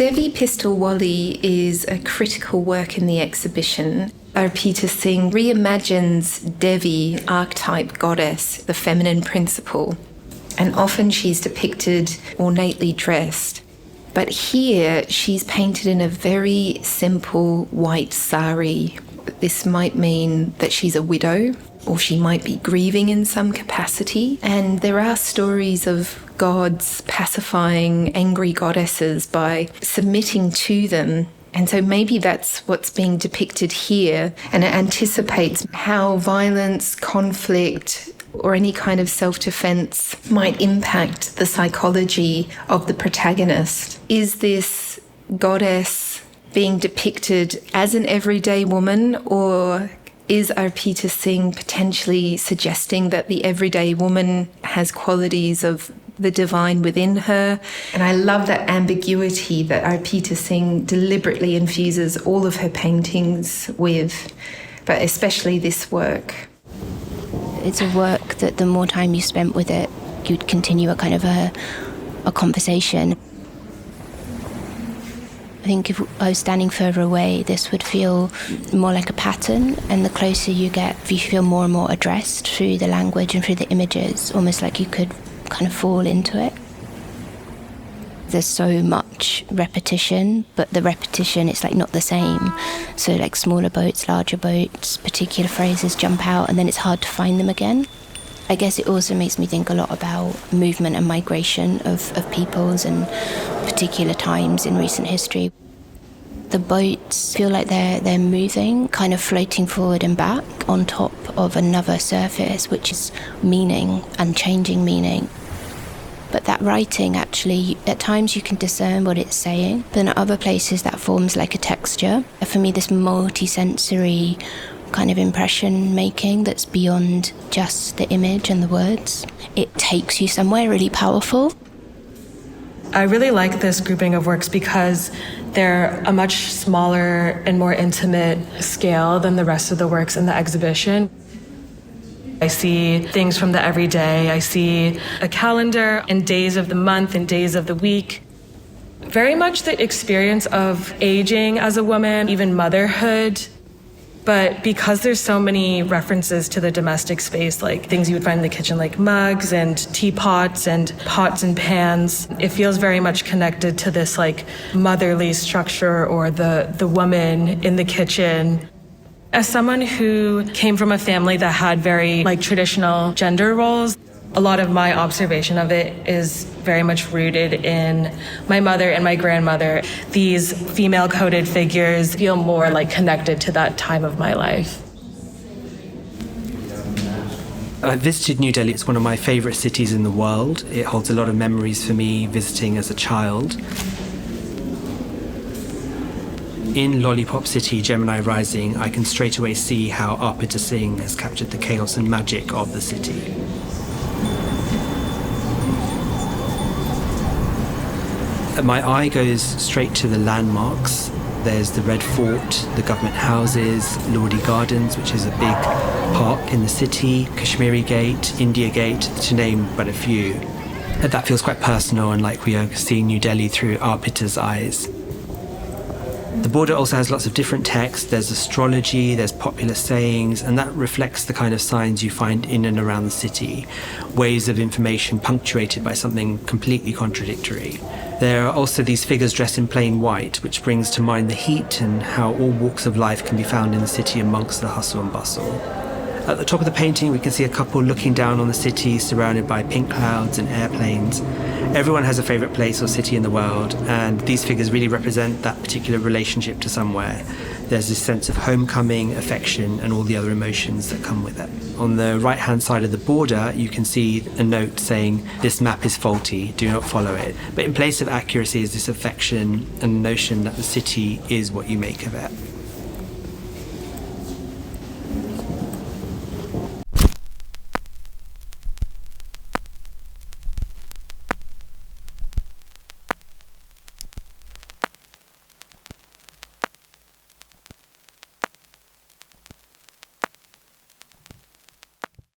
Devi Pistol Wali is a critical work in the exhibition. Arpita Singh reimagines Devi, archetype goddess, the feminine principle, and often she's depicted ornately dressed. But here she's painted in a very simple white sari. This might mean that she's a widow, or she might be grieving in some capacity. And there are stories of gods pacifying angry goddesses by submitting to them. And so maybe that's what's being depicted here, and it anticipates how violence, conflict, or any kind of self-defense might impact the psychology of the protagonist. Is this goddess being depicted as an everyday woman, or is Arpita Singh potentially suggesting that the everyday woman has qualities of the divine within her? And I love that ambiguity that Arpita Singh deliberately infuses all of her paintings with, but especially this work. It's a work that the more time you spent with it, you'd continue a kind of a conversation. I think if I was standing further away, this would feel more like a pattern, and the closer you get, you feel more and more addressed through the language and through the images, almost like you could kind of fall into it. There's so much repetition, but the repetition, it's like not the same. So like smaller boats, larger boats, particular phrases jump out, and then it's hard to find them again. I guess it also makes me think a lot about movement and migration of peoples and particular times in recent history. The boats feel like they're moving, kind of floating forward and back on top of another surface, which is meaning and changing meaning. But that writing, actually, at times you can discern what it's saying, but in other places that forms like a texture. For me, this multi-sensory kind of impression making that's beyond just the image and the words. It takes you somewhere really powerful. I really like this grouping of works because they're a much smaller and more intimate scale than the rest of the works in the exhibition. I see things from the everyday. I see a calendar and days of the month and days of the week. Very much the experience of aging as a woman, even motherhood. But because there's so many references to the domestic space, like things you would find in the kitchen, like mugs and teapots and pots and pans, it feels very much connected to this like motherly structure or the woman in the kitchen. As someone who came from a family that had very like traditional gender roles, a lot of my observation of it is very much rooted in my mother and my grandmother. These female-coded figures feel more like connected to that time of my life. I visited New Delhi. It's one of my favorite cities in the world. It holds a lot of memories for me visiting as a child. In Lollipop City, Gemini Rising, I can straight away see how Arpita Singh has captured the chaos and magic of the city. My eye goes straight to the landmarks. There's the Red Fort, the government houses, Lordy Gardens, which is a big park in the city, Kashmiri Gate, India Gate, to name but a few. And that feels quite personal and like we are seeing New Delhi through Arpita's eyes. The border also has lots of different texts. There's astrology, there's popular sayings, and that reflects the kind of signs you find in and around the city. Waves of information punctuated by something completely contradictory. There are also these figures dressed in plain white, which brings to mind the heat and how all walks of life can be found in the city amongst the hustle and bustle. At the top of the painting, we can see a couple looking down on the city, surrounded by pink clouds and airplanes. Everyone has a favourite place or city in the world, and these figures really represent that particular relationship to somewhere. There's this sense of homecoming, affection, and all the other emotions that come with it. On the right-hand side of the border, you can see a note saying, "This map is faulty, do not follow it." But in place of accuracy is this affection and notion that the city is what you make of it.